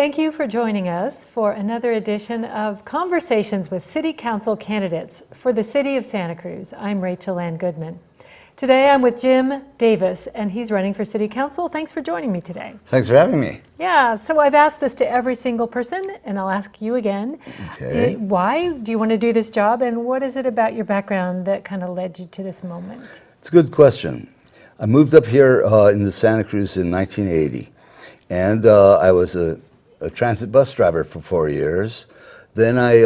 Thank you for joining us for another edition of Conversations with City Council Candidates for the City of Santa Cruz. I'm Rachel Ann Goodman. Today I'm with Jim Davis, and he's running for City Council. Thanks for joining me today. Thanks for having me. Yeah, so I've asked this to every single person, and I'll ask you again. Okay. Why do you want to do this job, and what is it about your background that kind of led you to this moment? It's a good question. I moved up here in the Santa Cruz in 1980, and I was a transit bus driver for 4 years. Then I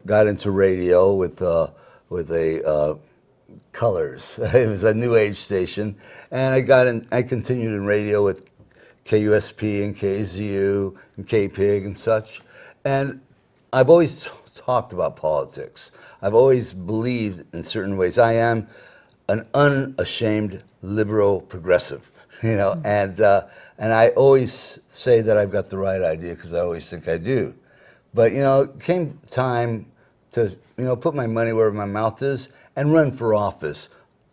got into radio with a Colors. It was a new age station, and I continued in radio with KUSP and KZU and KPIG and such. And I've always talked about politics. I've always believed in certain ways. I am an unashamed liberal progressive, you know, and I always say that I've got the right idea because I always think I do. But, you know, it came time to, you know, put my money where my mouth is and run for office.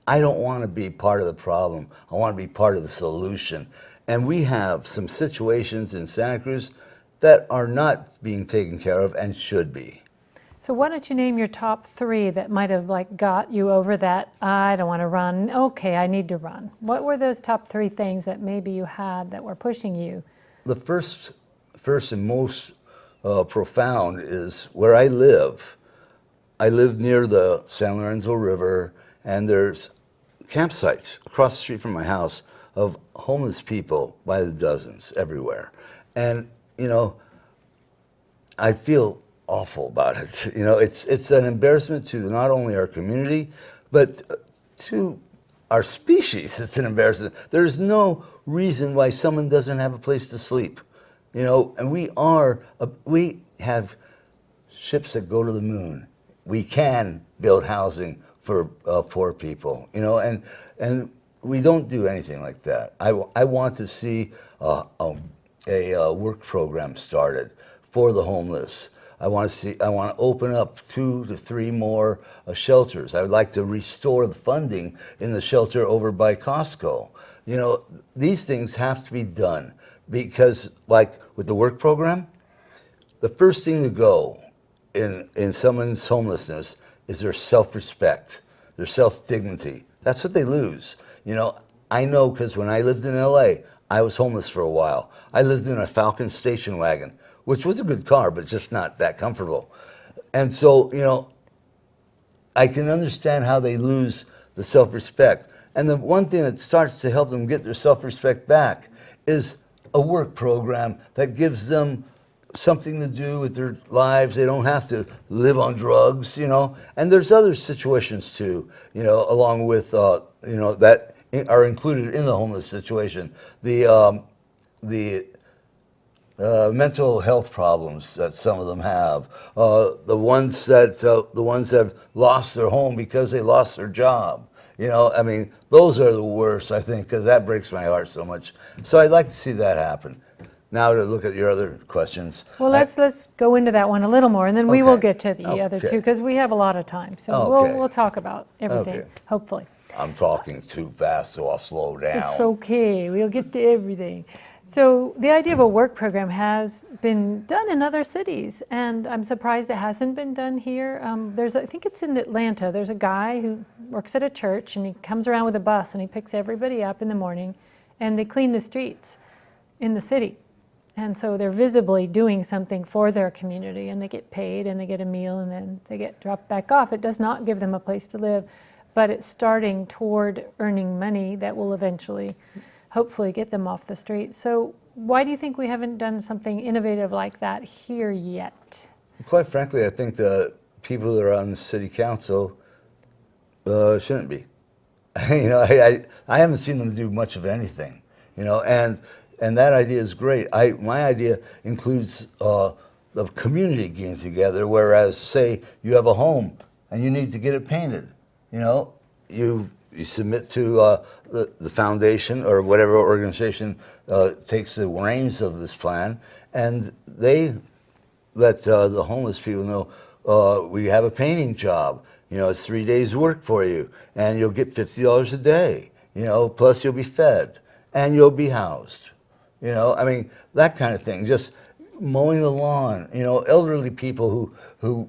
I don't want to be part of the problem. I want to be part of the solution. And we have some situations in Santa Cruz that are not being taken care of and should be. So why don't you name your top three that might have got you over that, I don't want to run, okay, I need to run. What were those top three things that maybe you had that were pushing you? The first and most profound is where I live. I live near the San Lorenzo River, and there's campsites across the street from my house of homeless people by the dozens everywhere. And, you know, I feel awful about it. You know, it's an embarrassment to not only our community, but to our species. It's an embarrassment. There's no reason why someone doesn't have a place to sleep. You know, and we have ships that go to the moon. We can build housing for poor people, you know, and we don't do anything like that. I want to see a work program started for the homeless. I want to open up 2 to 3 more shelters. I would like to restore the funding in the shelter over by Costco. You know, these things have to be done because, like with the work program, the first thing to go in someone's homelessness is their self-respect, their self-dignity. That's what they lose. You know, I know because when I lived in LA, I was homeless for a while. I lived in a Falcon station wagon, which was a good car, but just not that comfortable. And so, you know, I can understand how they lose the self-respect. And the one thing that starts to help them get their self-respect back is a work program that gives them something to do with their lives. They don't have to live on drugs, you know. And there's other situations too, you know, along with, you know, that are included in the homeless situation. The mental health problems that some of them have, the ones that have lost their home because they lost their job. You know, I mean, those are the worst, I think, because that breaks my heart so much. So I'd like to see that happen. Now to look at your other questions. Well, let's go into that one a little more, and then we will get to the other two, because we have a lot of time. So we'll talk about everything, hopefully. I'm talking too fast, so I'll slow down. It's okay. We'll get to everything. So the idea of a work program has been done in other cities, and I'm surprised it hasn't been done here. I think it's in Atlanta. There's a guy who works at a church, and he comes around with a bus, and he picks everybody up in the morning, and they clean the streets in the city. And so they're visibly doing something for their community, and they get paid, and they get a meal, and then they get dropped back off. It does not give them a place to live, but it's starting toward earning money that will eventually, hopefully, get them off the street. So why do you think we haven't done something innovative like that here yet? Quite frankly, I think the people that are on the city council shouldn't be. You know, I haven't seen them do much of anything, you know, and that idea is great. My idea includes the community getting together, whereas, say, you have a home and you need to get it painted. You know, you submit to the foundation or whatever organization takes the reins of this plan, and they let the homeless people know, we have a painting job. You know, it's 3 days work for you, and you'll get $50 a day, you know, plus you'll be fed, and you'll be housed. You know, I mean, that kind of thing. Just mowing the lawn, elderly people who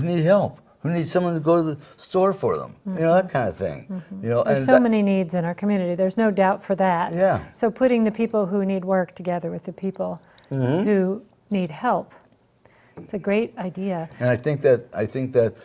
need help, who need someone to go to the store for them, that kind of thing. There's so many needs in our community. There's no doubt for that. Yeah. So putting the people who need work together with the people who need help, it's a great idea. And I think that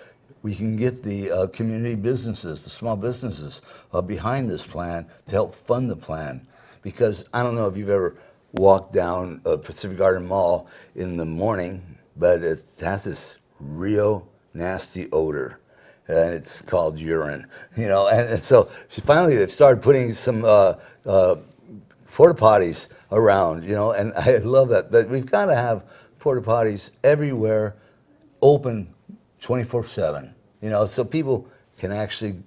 we can get the community businesses, the small businesses, behind this plan to help fund the plan. Because I don't know if you've ever walked down Pacific Garden Mall in the morning, but it has this real nasty odor, and it's called urine. And so finally they've started putting some porta potties around. And I love that. But we've got to have porta potties everywhere, open 24/7. So people can actually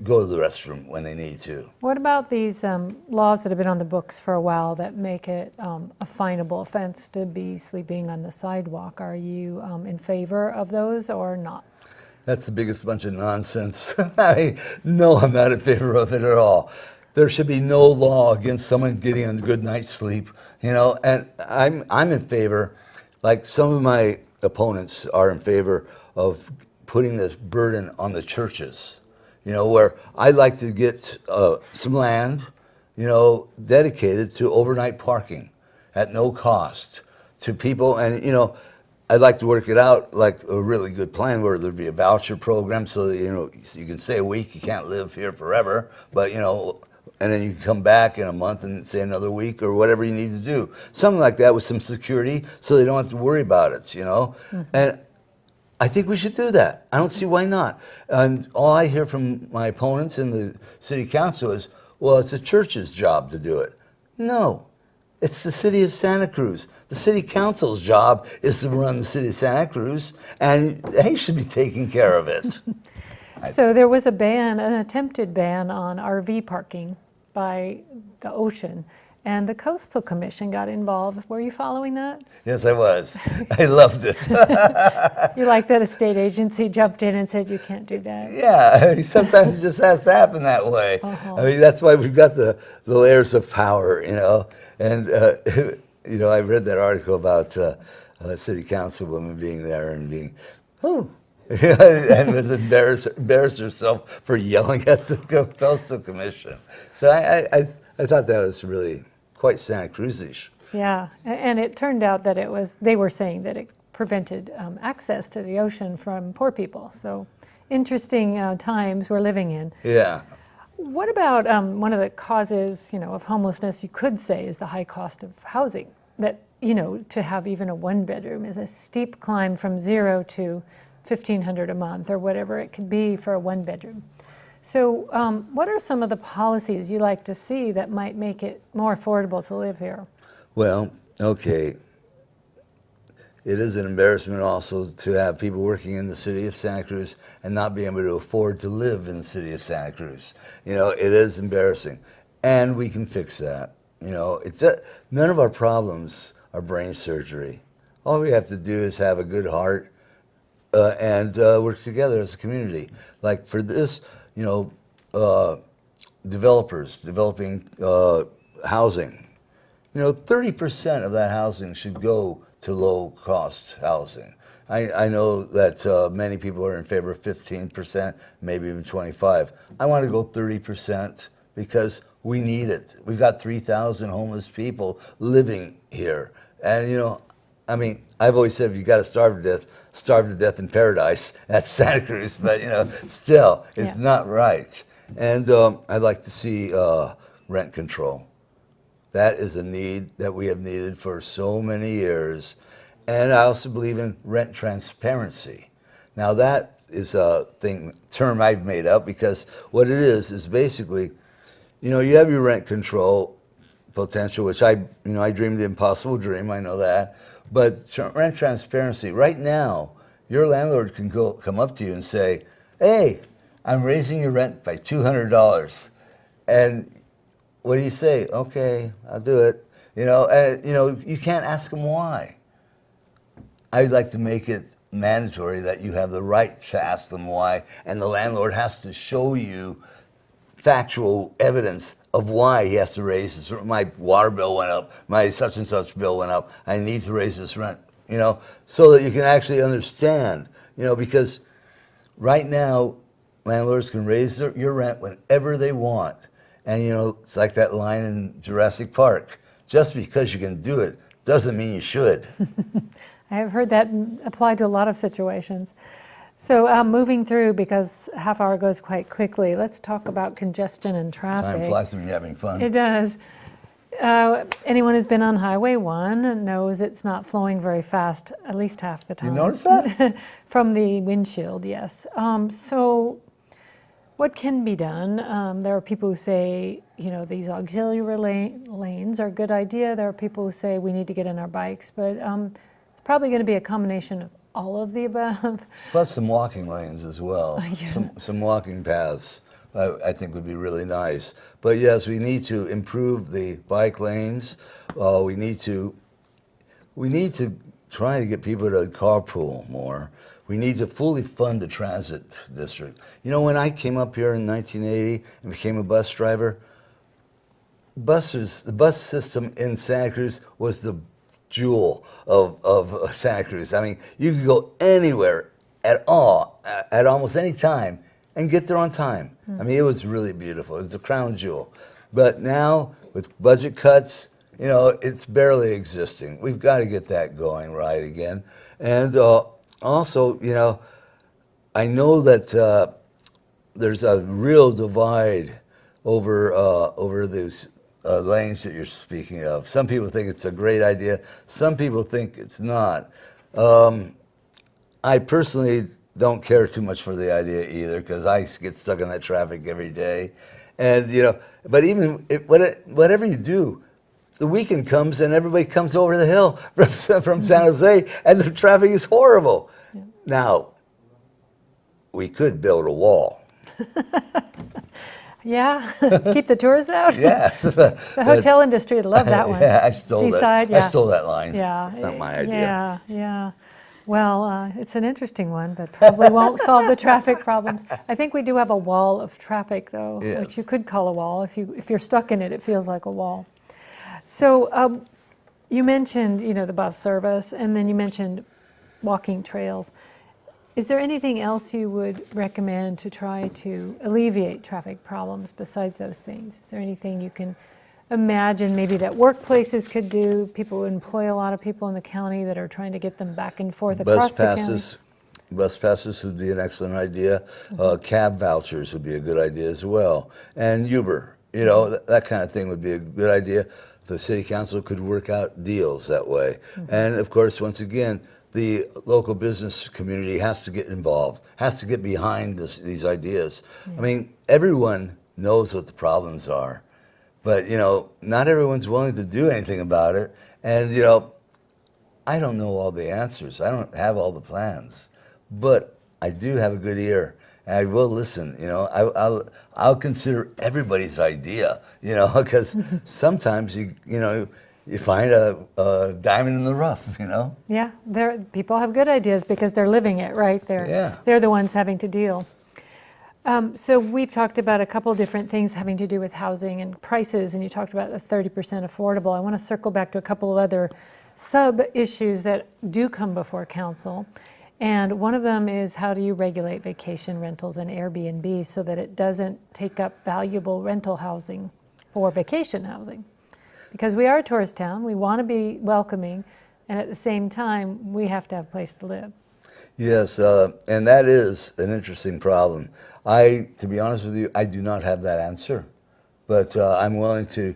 go to the restroom when they need to. What about these laws that have been on the books for a while that make it a finable offense to be sleeping on the sidewalk? Are you in favor of those or not? That's the biggest bunch of nonsense. No, I'm not in favor of it at all. There should be no law against someone getting a good night's sleep, and I'm in favor, like some of my opponents are in favor of putting this burden on the churches, where I'd like to get some land, dedicated to overnight parking at no cost to people. And, I'd like to work it out like a really good plan where there'd be a voucher program so that, you can stay a week, you can't live here forever, but, and then you can come back in a month and stay another week or whatever you need to do. Something like that with some security so they don't have to worry about it, And I think we should do that. I don't see why not. And all I hear from my opponents in the city council is, well, it's the church's job to do it. No, it's the city of Santa Cruz. The city council's job is to run the city of Santa Cruz, and they should be taking care of it. So there was an attempted ban on RV parking by the ocean, and the Coastal Commission got involved. Were you following that? Yes, I was. I loved it. You like that a state agency jumped in and said you can't do that? Yeah, sometimes it just has to happen that way. That's why we've got the layers of power, And, I read that article about a city councilwoman being there and being, and was embarrassed herself for yelling at the Coastal Commission. So I thought that was really quite Santa Cruz-ish. Yeah, and it turned out that they were saying that it prevented access to the ocean from poor people. So interesting times we're living in. Yeah. What about one of the causes, of homelessness, you could say, is the high cost of housing? That, to have even a one-bedroom is a steep climb from zero to $1,500 a month or whatever it could be for a one-bedroom. So what are some of the policies you like to see that might make it more affordable to live here? Well, okay. It is an embarrassment also to have people working in the city of Santa Cruz and not being able to afford to live in the city of Santa Cruz. It is embarrassing. And we can fix that. None of our problems are brain surgery. All we have to do is have a good heart and work together as a community. Like for this, developers developing housing, 30% of that housing should go to low-cost housing. I know that many people are in favor of 15%, maybe even 25%. I want to go 30% because we need it. We've got 3,000 homeless people living here. And, I've always said if you got to starve to death in paradise. That's Santa Cruz, but, still, it's not right. And I'd like to see rent control. That is a need that we have needed for so many years. And I also believe in rent transparency. Now that is a term I've made up because what it is basically, you have your rent control potential, which I dreamed the impossible dream, I know that. But rent transparency, right now, your landlord can come up to you and say, hey, I'm raising your rent by $200. And what do you say? Okay, I'll do it. You can't ask them why. I'd like to make it mandatory that you have the right to ask them why, and the landlord has to show you factual evidence of why he has to raise his, my water bill went up, my such and such bill went up, I need to raise this rent, so that you can actually understand, because right now, landlords can raise your rent whenever they want. And, it's like that line in Jurassic Park. Just because you can do it doesn't mean you should. I have heard that applied to a lot of situations. So moving through, because a half hour goes quite quickly, let's talk about congestion and traffic. Time flies when you're having fun. It does. Anyone who's been on Highway 1 knows it's not flowing very fast, at least half the time. You notice that? From the windshield, yes. So what can be done? There are people who say, these auxiliary lanes are a good idea. There are people who say we need to get in our bikes, but it's probably going to be a combination of all of the above. Plus some walking lanes as well. Yeah. Some walking paths I think would be really nice. But yes, we need to improve the bike lanes. We need to try to get people to carpool more. We need to fully fund the transit district. When I came up here in 1980 and became a bus driver, the bus system in Santa Cruz was the jewel of Santa Cruz. I mean, you could go anywhere at all, at almost any time, and get there on time. I mean, it was really beautiful. It was the crown jewel. But now, with budget cuts, it's barely existing. We've got to get that going right again. And also, I know that there's a real divide over these lanes that you're speaking of. Some people think it's a great idea. Some people think it's not. I personally don't care too much for the idea either, because I get stuck in that traffic every day. And, but even whatever you do, the weekend comes and everybody comes over the hill from San Jose, and the traffic is horrible. Yeah. Now, we could build a wall. Yeah, keep the tourists out. Yes. The hotel industry would love that one. Yeah, I stole Seaside, that. yeah. I stole that line. Yeah. Not my idea. Yeah, yeah. Well, it's an interesting one, but probably won't solve the traffic problems. I think we do have a wall of traffic, though, yes, which you could call a wall. If you're stuck in it, it feels like a wall. So you mentioned, the bus service, and then you mentioned walking trails. Is there anything else you would recommend to try to alleviate traffic problems besides those things? Is there anything you can imagine maybe that workplaces could do? People who employ a lot of people in the county that are trying to get them back and forth across the county. Bus passes would be an excellent idea. Cab vouchers would be a good idea as well. And Uber, that kind of thing would be a good idea. The city council could work out deals that way. And of course, once again, the local business community has to get involved, has to get behind these ideas. I mean, everyone knows what the problems are, but not everyone's willing to do anything about it. And I don't know all the answers. I don't have all the plans, but I do have a good ear, and I will listen. I'll consider everybody's idea. Because sometimes you find a diamond in the rough. Yeah, people have good ideas because they're living it, right? They're the ones having to deal. So we've talked about a couple different things having to do with housing and prices, and you talked about the 30% affordable. I want to circle back to a couple of other sub-issues that do come before council. And one of them is, how do you regulate vacation rentals and Airbnb so that it doesn't take up valuable rental housing or vacation housing? Because we are a tourist town, we want to be welcoming, and at the same time, we have to have a place to live. Yes, and that is an interesting problem. To be honest with you, I do not have that answer, but I'm willing to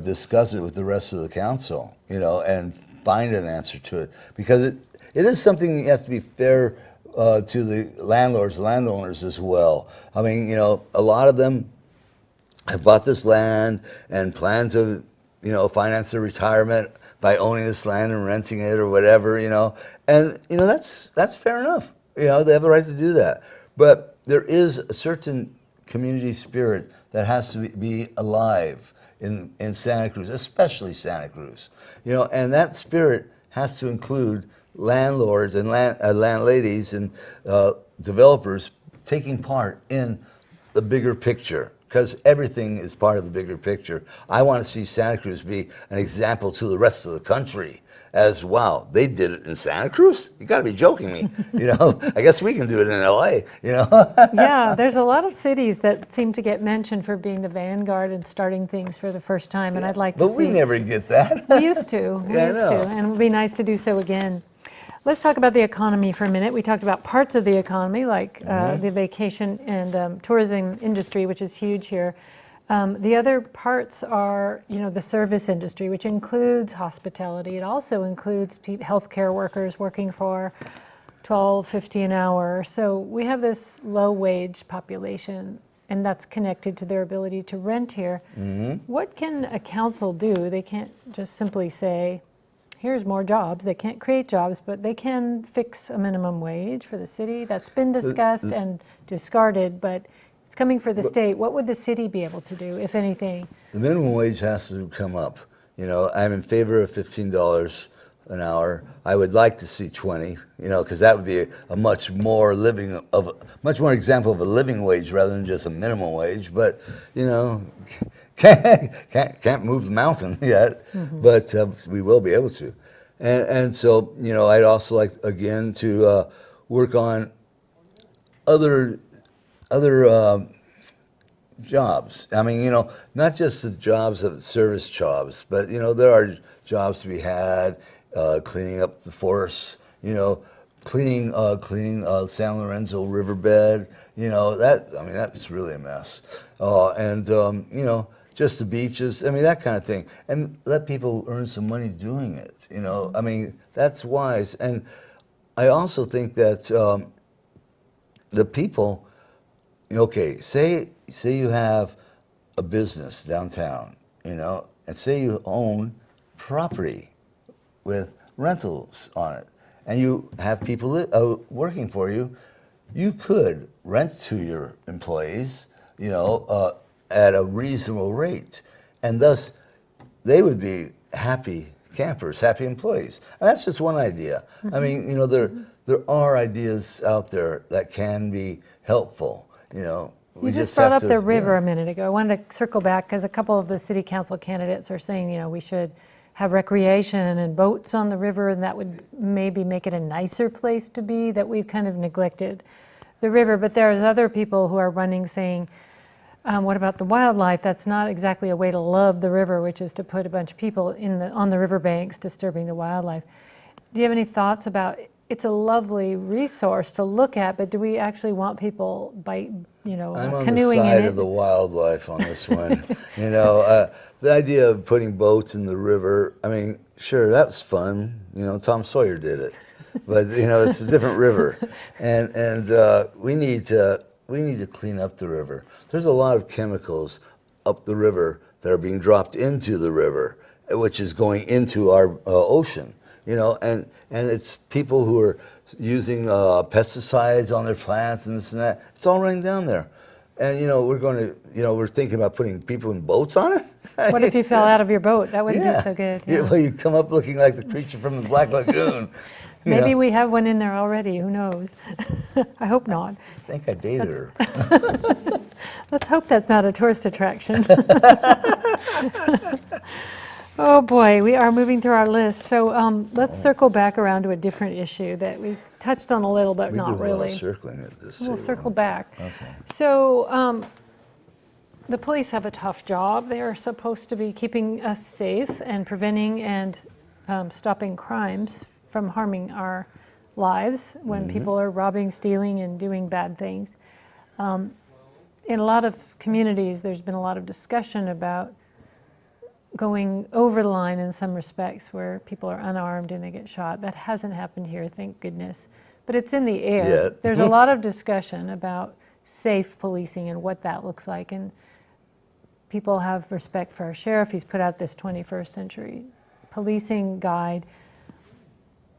discuss it with the rest of the council, and find an answer to it, because it is something that has to be fair to the landowners as well. I mean, a lot of them have bought this land and plan to, finance their retirement by owning this land and renting it or whatever, and that's fair enough. They have a right to do that. But there is a certain community spirit that has to be alive in Santa Cruz, especially Santa Cruz, and that spirit has to include landlords and landladies and developers taking part in the bigger picture. because everything is part of the bigger picture. I want to see Santa Cruz be an example to the rest of the country as, wow, they did it in Santa Cruz? You got to be joking me. I guess we can do it in LA. Yeah, there's a lot of cities that seem to get mentioned for being the vanguard and starting things for the first time, and I'd like to see. But we never get that. We used to. We Yeah, I used know. to, and it would be nice to do so again. Let's talk about the economy for a minute. We talked about parts of the economy, like the vacation and tourism industry, which is huge here. The other parts are, the service industry, which includes hospitality. It also includes healthcare workers working for $12.50 an hour. So we have this low-wage population, and that's connected to their ability to rent here. What can a council do? They can't just simply say, here's more jobs. They can't create jobs, but they can fix a minimum wage for the city. That's been discussed and discarded, but it's coming for the state. What would the city be able to do, if anything? The minimum wage has to come up. I'm in favor of $15 an hour. I would like to see 20, because that would be a much more example of a living wage rather than just a minimum wage. But, can't move the mountain yet, but we will be able to. And so, I'd also like, again, to work on other jobs. I mean, not just the jobs of service jobs, but there are jobs to be had, cleaning up the forests, cleaning San Lorenzo riverbed. That's really a mess. Just the beaches. That kind of thing, and let people earn some money doing it. That's wise. And I also think that the people. Okay, say you have a business downtown, and say you own property with rentals on it, and you have people working for you. You could rent to your employees, at a reasonable rate, and thus they would be happy campers, happy employees. And that's just one idea. There are ideas out there that can be helpful. You just brought up the river a minute ago. I wanted to circle back because a couple of the city council candidates are saying, we should have recreation and boats on the river, and that would maybe make it a nicer place to be, that we've kind of neglected the river. But there's other people who are running saying, what about the wildlife? That's not exactly a way to love the river, which is to put a bunch of people on the riverbanks disturbing the wildlife. Do you have any thoughts about it's a lovely resource to look at, but do we actually want people I'm on canoeing the side in it? of the wildlife on this one. The idea of putting boats in the river, sure, that's fun. Tom Sawyer did it, but it's a different river, and we need to clean up the river. There's a lot of chemicals up the river that are being dropped into the river, which is going into our ocean. And it's people who are using pesticides on their plants and this and that. It's all running down there. And, we're thinking about putting people in boats on it. What if you fell out of your boat? That wouldn't be so good. Yeah, well, you come up looking like the creature from the Black Lagoon. Maybe we have one in there already. Who knows? I hope not. I think I dated her. Let's hope that's not a tourist attraction. Oh boy, we are moving through our list. So let's circle back around to a different issue that we touched on a little, but not We do a lot really. of circling at this. We'll too. circle back. Okay. So the police have a tough job. They are supposed to be keeping us safe and preventing and stopping crimes from harming our lives when people are robbing, stealing, and doing bad things. In a lot of communities, there's been a lot of discussion about going over the line in some respects where people are unarmed and they get shot. That hasn't happened here, thank goodness. But it's in the air. Yet. There's a lot of discussion about safe policing and what that looks like. And people have respect for our sheriff. He's put out this 21st century policing guide.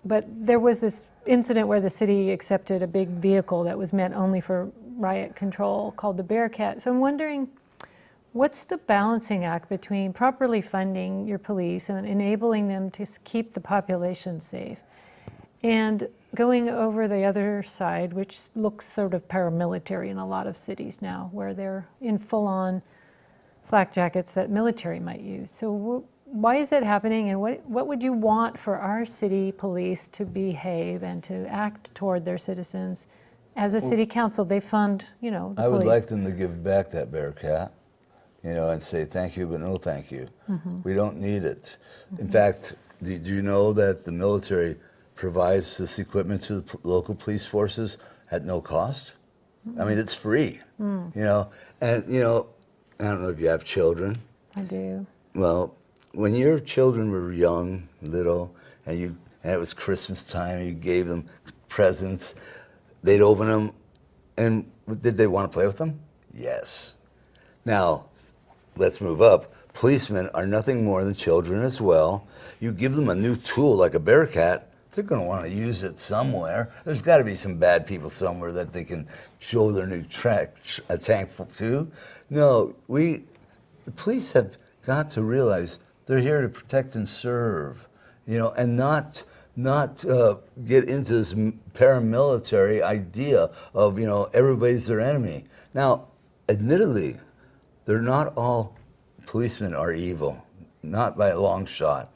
But there was this incident where the city accepted a big vehicle that was meant only for riot control called the Bearcat. So I'm wondering, what's the balancing act between properly funding your police and enabling them to keep the population safe, and going over the other side, which looks sort of paramilitary in a lot of cities now, where they're in full-on flak jackets that military might use. So why is that happening, and what would you want for our city police to behave and to act toward their citizens? As a city council, they fund, the I would police. like them to give back that Bearcat, and say thank you, but no thank you. We don't need it. In fact, did you know that the military provides this equipment to the local police forces at no cost? I mean, it's free, and, I don't know if you have children. I do. Well, when your children were young, little, and it was Christmas time, you gave them presents, they'd open them, and did they want to play with them? Yes. Now, let's move up. Policemen are nothing more than children as well. You give them a new tool like a Bearcat, they're going to want to use it somewhere. There's got to be some bad people somewhere that they can show their new tank to. No, the police have got to realize they're here to protect and serve, and not get into this paramilitary idea of, everybody's their enemy. Now, admittedly, they're not all policemen are evil, not by a long shot.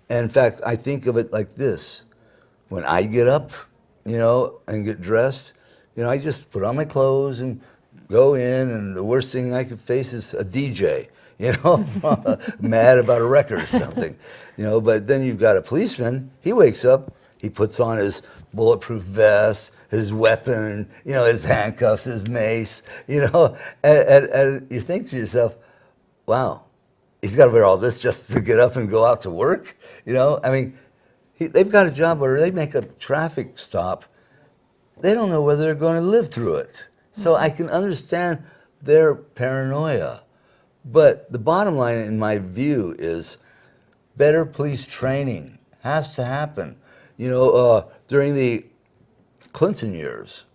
And in fact, I think of it like this. When I get up, and get dressed, I just put on my clothes and go in, and the worst thing I could face is a DJ, mad about a record or something, but then you've got a policeman, he wakes up, he puts on his bulletproof vest, his weapon, his handcuffs, his mace, and you think to yourself, wow, he's got to wear all this just to get up and go out to work, I mean, they've got a job where they make a traffic stop, they don't know whether they're going to live through it. So I can understand their paranoia. But the bottom line, in my view, is better police training has to happen. During the Clinton years,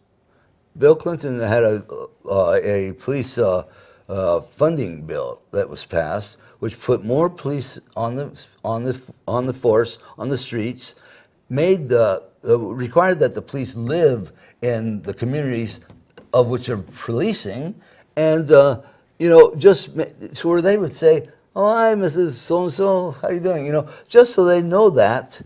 Bill Clinton had a police funding bill that was passed, which put more police on the force on the streets, required that the police live in the communities of which they're policing, and just so where they would say, "Oh, hi, Mrs. So-and-so, how you doing?" Just so they know that,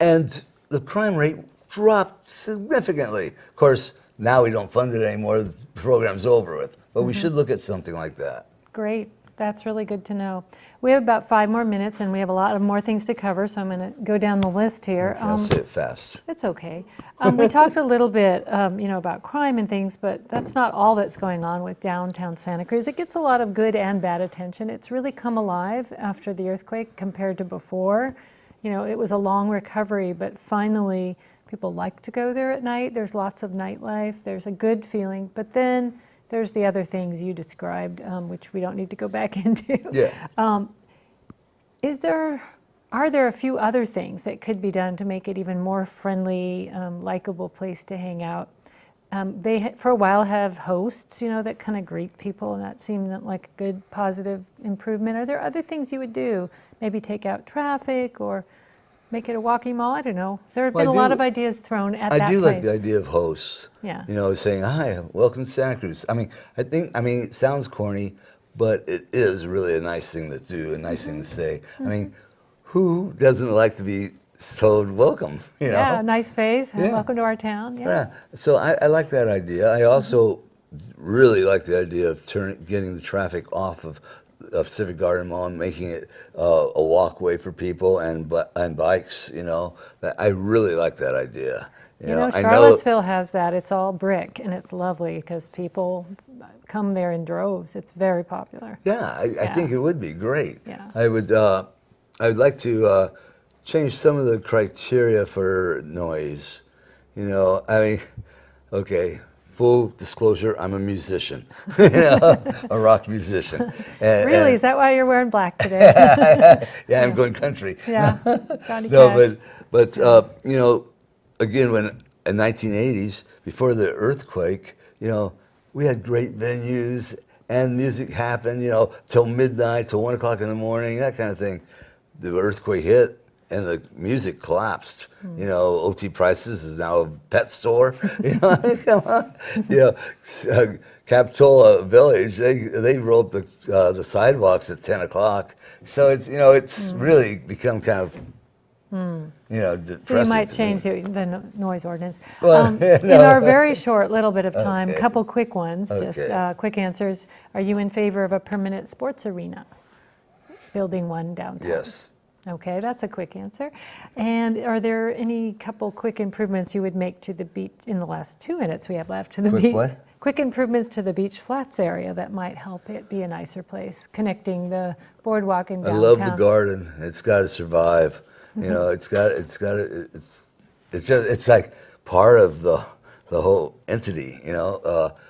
and the crime rate dropped significantly. Of course, now we don't fund it anymore. The program's over with, but we should look at something like that. Great. That's really good to know. We have about 5 more minutes, and we have a lot of more things to cover, so I'm going to go down the list here. Okay, I'll say it fast. It's okay. We talked a little bit, about crime and things, but that's not all that's going on with downtown Santa Cruz. It gets a lot of good and bad attention. It's really come alive after the earthquake compared to before. It was a long recovery, but finally people like to go there at night. There's lots of nightlife. There's a good feeling, but then there's the other things you described, which we don't need to go back into. Yeah. Are there a few other things that could be done to make it even more friendly, likable place to hang out? They, for a while, have hosts, that kind of greet people, and that seemed like a good, positive improvement. Are there other things you would do? Maybe take out traffic or make it a walking mall? I don't know. There have been a lot of ideas thrown at that I do place. like the idea of hosts. Yeah. Saying, "Hi, welcome to Santa Cruz." I mean, it sounds corny, but it is really a nice thing to do, a nice thing to say. I mean, who doesn't like to be told welcome? Yeah, nice face. Yeah. Welcome to our town. Yeah. So I like that idea. I also really like the idea of getting the traffic off of Pacific Garden Mall and making it a walkway for people and bikes. I really like that idea. Charlottesville has that. It's all brick, and it's lovely because people come there in droves. It's very popular. Yeah, I think it would be great. Yeah. I would like to change some of the criteria for noise. Okay, full disclosure, I'm a musician, a rock musician. Really? Is that why you're wearing black today? Yeah, I'm going country. Yeah, Johnny No, Cash. but again, when in 1980s, before the earthquake, we had great venues and music happened, till midnight, till 1 o'clock in the morning, that kind of thing. The earthquake hit, and the music collapsed. You know, OT Prices is now a pet store. You know, come on. You know, Capitola Village, they roll up the sidewalks at 10 o'clock. So it's, you know, it's really become kind of, you know, depressing. So you might to change me. the noise ordinance. Well, In our very short little bit of time, Okay. couple quick ones, just Okay. quick answers. Are you in favor of a permanent sports arena? Building one downtown? Yes. Okay, that's a quick answer. And are there any couple quick improvements you would make to the beach in the last 2 minutes we have left to the Quick beach? what? Quick improvements to the beach flats area that might help it be a nicer place, connecting the boardwalk and I downtown. love the garden. It's got to survive. You know, it's like part of the whole entity. You know.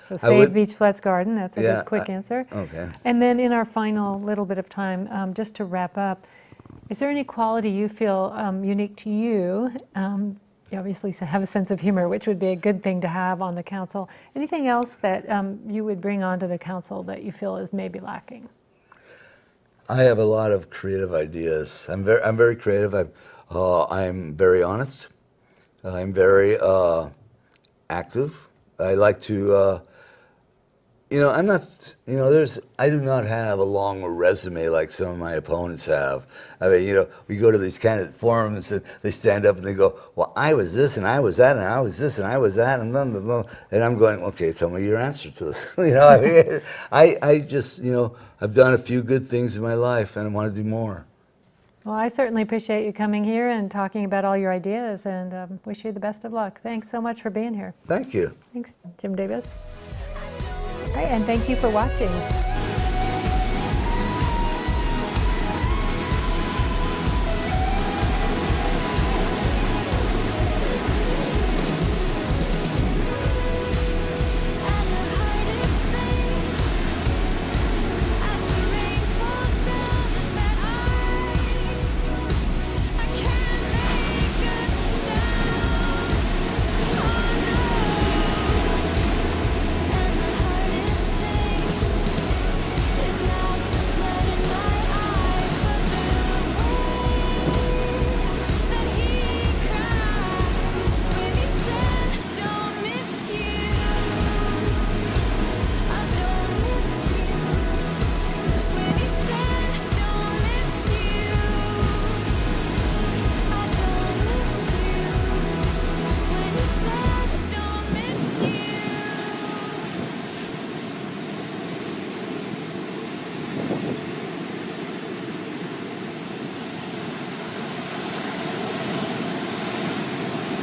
So I save would- Beach Flats Garden, that's a Yeah, good quick answer. Okay. And then in our final little bit of time, just to wrap up, is there any quality you feel unique to you? You obviously have a sense of humor, which would be a good thing to have on the council. Anything else that you would bring onto the council that you feel is maybe lacking? I have a lot of creative ideas. I'm very creative. I'm very honest. I'm very active. I like to, you know, I'm not, you know, I do not have a long resume like some of my opponents have. I mean, you know, we go to these candidate forums and they stand up and they go, well, I was this and I was that and I was this and I was that and blah, blah, blah. And I'm going, okay, tell me your answer to this. You know, I mean, I just, you know, I've done a few good things in my life and I want to do more. Well, I certainly appreciate you coming here and talking about all your ideas, and wish you the best of luck. Thanks so much for being here. Thank you. Thanks, Jim Davis. All right, and thank you for watching.